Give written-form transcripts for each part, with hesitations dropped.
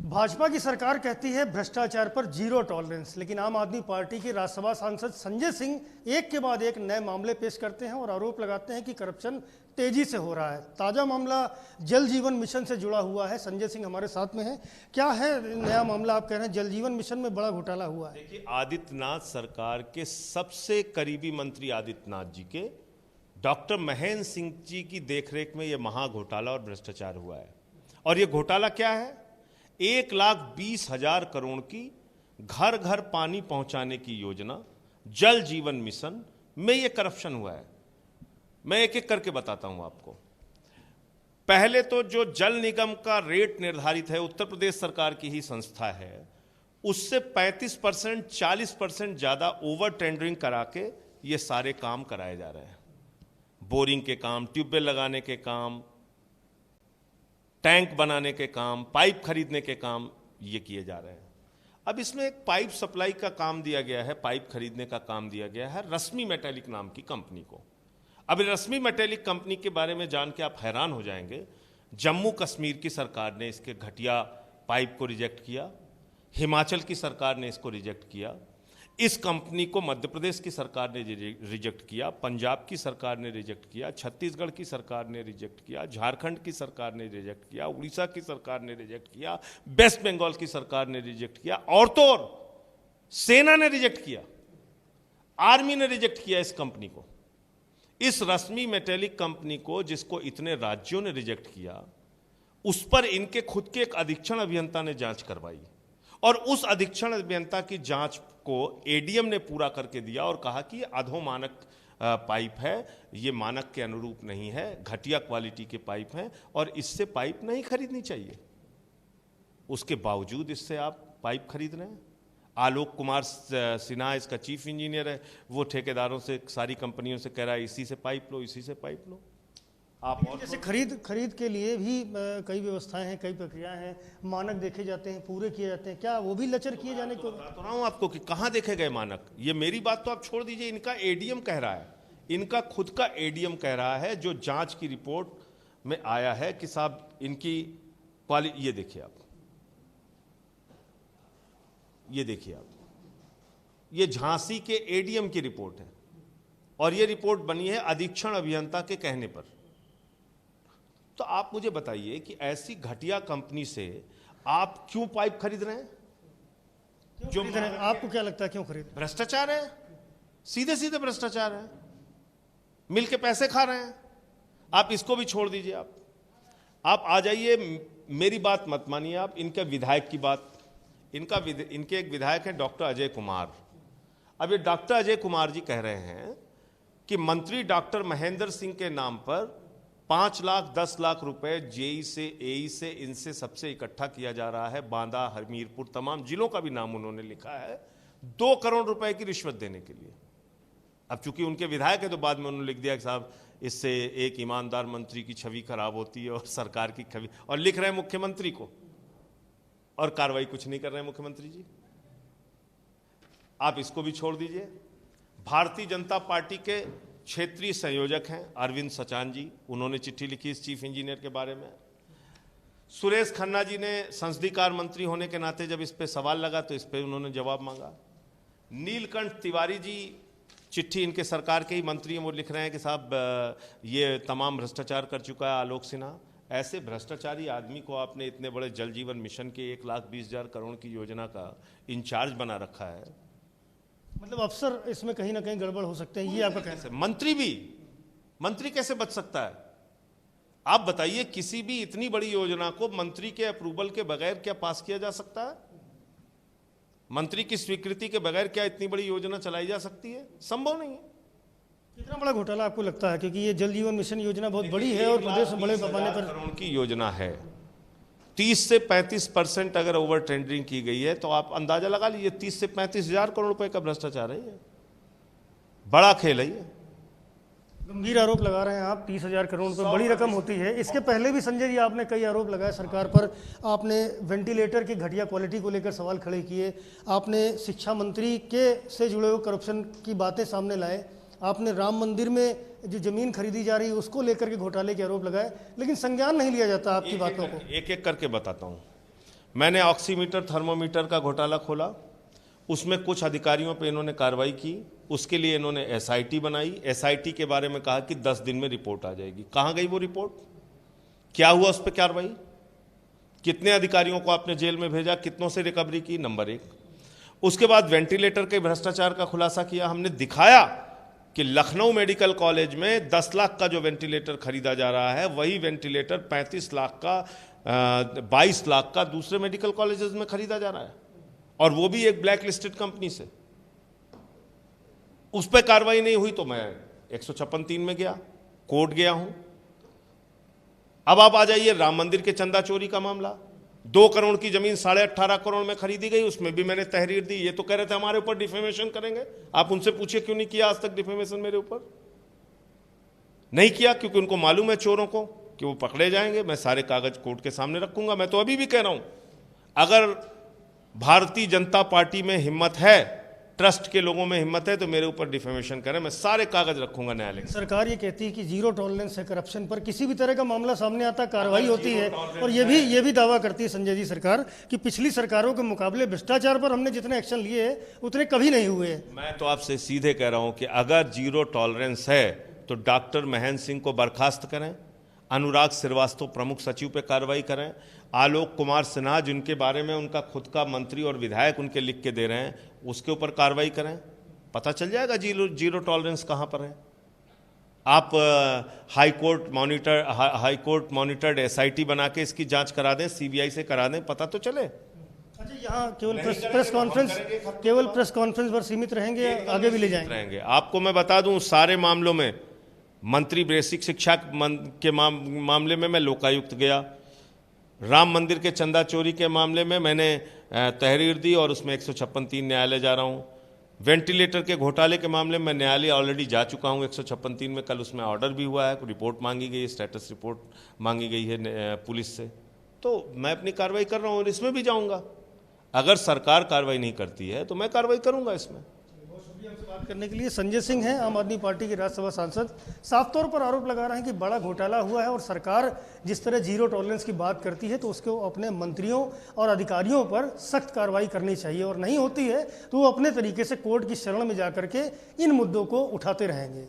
भाजपा की सरकार कहती है भ्रष्टाचार पर जीरो टॉलरेंस, लेकिन आम आदमी पार्टी के राज्यसभा सांसद संजय सिंह एक के बाद एक नए मामले पेश करते हैं और आरोप लगाते हैं कि करप्शन तेजी से हो रहा है। ताजा मामला जल जीवन मिशन से जुड़ा हुआ है। संजय सिंह हमारे साथ में है। क्या है नया मामला? आप कह रहे हैं जल जीवन मिशन में बड़ा घोटाला हुआ है। देखिए, आदित्यनाथ सरकार के सबसे करीबी मंत्री आदित्यनाथ जी के डॉक्टर महेंद्र सिंह जी की देखरेख में यह महा घोटाला और भ्रष्टाचार हुआ है। और यह घोटाला क्या है? 1,20,000 करोड़ की घर घर पानी पहुंचाने की योजना जल जीवन मिशन में यह करप्शन हुआ है। मैं एक एक करके बताता हूं आपको। पहले तो जो जल निगम का रेट निर्धारित है, उत्तर प्रदेश सरकार की ही संस्था है, उससे 35% 40% ज्यादा ओवर टेंडरिंग करा के ये सारे काम कराए जा रहे हैं। बोरिंग के काम, ट्यूबवेल लगाने के काम, टैंक बनाने के काम, पाइप खरीदने के काम ये किए जा रहे हैं। अब इसमें एक पाइप सप्लाई का काम दिया गया है, पाइप खरीदने का काम दिया गया है रश्मि मेटेलिक नाम की कंपनी को। अब रश्मि मेटेलिक कंपनी के बारे में जान के आप हैरान हो जाएंगे। जम्मू कश्मीर की सरकार ने इसके घटिया पाइप को रिजेक्ट किया, हिमाचल की सरकार ने इसको रिजेक्ट किया, इस कंपनी को मध्य प्रदेश की सरकार ने रिजेक्ट किया, पंजाब की सरकार ने रिजेक्ट किया, छत्तीसगढ़ की सरकार ने रिजेक्ट किया, झारखंड की सरकार ने रिजेक्ट किया, उड़ीसा की सरकार ने रिजेक्ट किया, वेस्ट बंगाल की सरकार ने रिजेक्ट किया, और तो और सेना ने रिजेक्ट किया, आर्मी ने रिजेक्ट किया इस कंपनी को। इस रश्मि मेटेलिक कंपनी को, जिसको इतने राज्यों ने रिजेक्ट किया, उस पर इनके खुद के एक अधीक्षण अभियंता ने जांच करवाई और उस अधीक्षण अभियंता की जांच को एडीएम ने पूरा करके दिया और कहा कि ये अधोमानक पाइप है, ये मानक के अनुरूप नहीं है, घटिया क्वालिटी के पाइप हैं और इससे पाइप नहीं खरीदनी चाहिए। उसके बावजूद इससे आप पाइप खरीद रहे हैं। आलोक कुमार सिन्हा इसका चीफ इंजीनियर है, वो ठेकेदारों से, सारी कंपनियों से कह रहा है इसी से पाइप लो, इसी से पाइप लो। आप और जैसे खरीद के लिए भी कई व्यवस्थाएं हैं, कई प्रक्रियाएं हैं, मानक देखे जाते हैं, पूरे किए जाते हैं। क्या वो भी लचर किए जाने को? बता रहा हूं आपको कि कहां देखे गए मानक। ये मेरी बात तो आप छोड़ दीजिए, इनका एडीएम कह रहा है, इनका खुद का एडीएम कह रहा है, जो जांच की रिपोर्ट में आया है कि साहब इनकी क्वालिटी, ये देखिए आप, ये देखिए आप, ये झांसी के एडीएम की रिपोर्ट है और ये रिपोर्ट बनी है अधीक्षण अभियंता के कहने पर। तो आप मुझे बताइए कि ऐसी घटिया कंपनी से आप क्यों पाइप खरीद रहे हैं? जो आपको क्या लगता है क्यों खरीद? भ्रष्टाचार है, सीधे सीधे भ्रष्टाचार है, मिलके पैसे खा रहे हैं। आप इसको भी छोड़ दीजिए। आप आ जाइए, मेरी बात मत मानिए आप, इनके विधायक की बात। इनके एक विधायक हैं डॉक्टर अजय कुमार। अब ये डॉक्टर अजय कुमार जी कह रहे हैं कि मंत्री डॉक्टर महेंद्र सिंह के नाम पर 5 लाख 10 लाख रुपए जेई से, एई से, इनसे सबसे इकट्ठा किया जा रहा है। बांदा, हमीरपुर, तमाम जिलों का भी नाम उन्होंने लिखा है 2 करोड़ रुपए की रिश्वत देने के लिए। अब चूंकि उनके विधायक है तो बाद में उन्होंने लिख दिया कि साहब इससे एक ईमानदार मंत्री की छवि खराब होती है और सरकार की छवि, और लिख रहे हैं मुख्यमंत्री को, और कार्रवाई कुछ नहीं कर रहे हैं मुख्यमंत्री जी। आप इसको भी छोड़ दीजिए। भारतीय जनता पार्टी के क्षेत्रीय संयोजक हैं अरविंद सचान जी, उन्होंने चिट्ठी लिखी इस चीफ इंजीनियर के बारे में। सुरेश खन्ना जी ने संसदीय कार्य मंत्री होने के नाते जब इस पे सवाल लगा तो इस पे उन्होंने जवाब मांगा। नीलकंठ तिवारी जी, चिट्ठी इनके सरकार के ही मंत्री हैं, वो लिख रहे हैं कि साहब ये तमाम भ्रष्टाचार कर चुका है आलोक सिन्हा। ऐसे भ्रष्टाचारी आदमी को आपने इतने बड़े जल जीवन मिशन के 1,20,000 करोड़ की योजना का इंचार्ज बना रखा है। मतलब अफसर इसमें कहीं ना कहीं गड़बड़ हो सकते हैं, ये आपका कहना है? मंत्री कैसे बच सकता है? आप बताइए, किसी भी इतनी बड़ी योजना को मंत्री के अप्रूवल के बगैर क्या पास किया जा सकता है? मंत्री की स्वीकृति के बगैर क्या इतनी बड़ी योजना चलाई जा सकती है? संभव नहीं है। कितना बड़ा घोटाला आपको लगता है? क्योंकि ये जल जीवन मिशन योजना बहुत बड़ी है और प्रदेश में बड़े पैमाने पर करोड़ की योजना है। 30 से 35% अगर ओवर टेंडरिंग की गई है तो आप अंदाजा लगा लीजिए 30 से 35,000 करोड़ रुपए का भ्रष्टाचार है। ये बड़ा खेल है। ये गंभीर आरोप लगा रहे हैं आप। 30,000 करोड़ रुपए बड़ी रकम होती है। इसके पहले भी संजय जी आपने कई आरोप लगाए सरकार पर। आपने वेंटिलेटर की घटिया क्वालिटी को लेकर सवाल खड़े किए, आपने शिक्षा मंत्री के से जुड़े हुए करप्शन की बातें सामने लाए, आपने राम मंदिर में जो जमीन खरीदी जा रही है उसको लेकर के घोटाले के आरोप लगाए, लेकिन संज्ञान नहीं लिया जाता आपकी बातों को। एक एक करके बताता हूं। मैंने ऑक्सीमीटर थर्मोमीटर का घोटाला खोला, उसमें कुछ अधिकारियों पे इन्होंने कार्रवाई की, उसके लिए इन्होंने एसआईटी बनाई। एसआईटी के बारे में कहा कि 10 दिन में रिपोर्ट आ जाएगी। कहाँ गई वो रिपोर्ट? क्या हुआ उस पर कार्रवाई? कितने अधिकारियों को आपने जेल में भेजा? कितनों से रिकवरी की? नंबर 1। उसके बाद वेंटिलेटर के भ्रष्टाचार का खुलासा किया। हमने दिखाया कि लखनऊ मेडिकल कॉलेज में 10 लाख का जो वेंटिलेटर खरीदा जा रहा है, वही वेंटिलेटर 35 लाख का 22 लाख का दूसरे मेडिकल कॉलेजेस में खरीदा जा रहा है, और वो भी एक ब्लैक लिस्टेड कंपनी से। उस पर कार्रवाई नहीं हुई तो मैं 156(3) में गया, कोर्ट गया हूं। अब आप आ जाइए राम मंदिर के चंदा चोरी का मामला। 2 करोड़ की जमीन 18.5 करोड़ में खरीदी गई, उसमें भी मैंने तहरीर दी। ये तो कह रहे थे हमारे ऊपर डिफेमेशन करेंगे। आप उनसे पूछिए क्यों नहीं किया आज तक डिफेमेशन मेरे ऊपर? नहीं किया क्योंकि उनको मालूम है चोरों को कि वो पकड़े जाएंगे। मैं सारे कागज कोर्ट के सामने रखूंगा। मैं तो अभी भी कह रहा हूं, अगर भारतीय जनता पार्टी में हिम्मत है, ट्रस्ट के लोगों में हिम्मत है, तो मेरे ऊपर डिफेमेशन करें, मैं सारे कागज रखूंगा न्यायालय में। सरकार ये कहती है कि जीरो टॉलरेंस है करप्शन पर, किसी भी तरह का मामला सामने आता कार्रवाई होती है। और ये भी दावा करती है संजय जी सरकार कि पिछली सरकारों के मुकाबले भ्रष्टाचार पर हमने जितने एक्शन लिए हैं उतने कभी नहीं हुए हैं। मैं तो आपसे सीधे कह रहा हूं कि अगर जीरो टॉलरेंस है तो डॉक्टर महेंद्र सिंह को बर्खास्त करें, अनुराग श्रीवास्तव प्रमुख सचिव पे कार्रवाई करें, आलोक कुमार सिन्हा जिनके बारे में उनका खुद का मंत्री और विधायक उनके लिख के दे रहे हैं, उसके ऊपर कार्रवाई करें। पता चल जाएगा जीरो टॉलरेंस कहां पर है। आप हाई कोर्ट मॉनिटर्ड एसआईटी बना के इसकी जांच करा दें, सीबीआई से करा दें, पता तो चले। अच्छा, यहाँ केवल प्रेस कॉन्फ्रेंस पर सीमित रहेंगे, आगे भी ले जाएंगे? आपको मैं बता दूं, सारे मामलों में मंत्री बेसिक शिक्षा के मामले में मैं लोकायुक्त गया, राम मंदिर के चंदा चोरी के मामले में मैंने तहरीर दी और उसमें 156(3) न्यायालय जा रहा हूं। वेंटिलेटर के घोटाले के मामले में न्यायालय ऑलरेडी जा चुका हूं 156(3) में। कल उसमें ऑर्डर भी हुआ है, रिपोर्ट मांगी गई है, स्टेटस रिपोर्ट मांगी गई है पुलिस से। तो मैं अपनी कार्रवाई कर रहा हूं और इसमें भी जाऊंगा। अगर सरकार कार्रवाई नहीं करती है तो मैं कार्रवाई करूंगा इसमें। बात करने के लिए संजय सिंह हैं, आम आदमी पार्टी के राज्यसभा सांसद, साफ तौर पर आरोप लगा रहे हैं कि बड़ा घोटाला हुआ है और सरकार जिस तरह जीरो टॉलरेंस की बात करती है तो उसको अपने मंत्रियों और अधिकारियों पर सख्त कार्रवाई करनी चाहिए, और नहीं होती है तो वो अपने तरीके से कोर्ट की शरण में जाकर के इन मुद्दों को उठाते रहेंगे।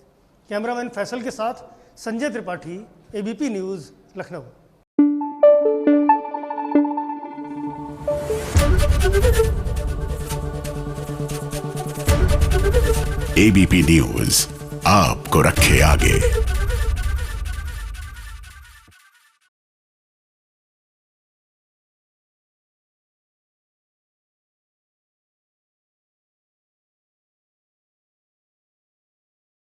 कैमरामैन फैसल के साथ Sanjay Tripathi, ABP news, Lucknow. ABP news आपको रखे आगे।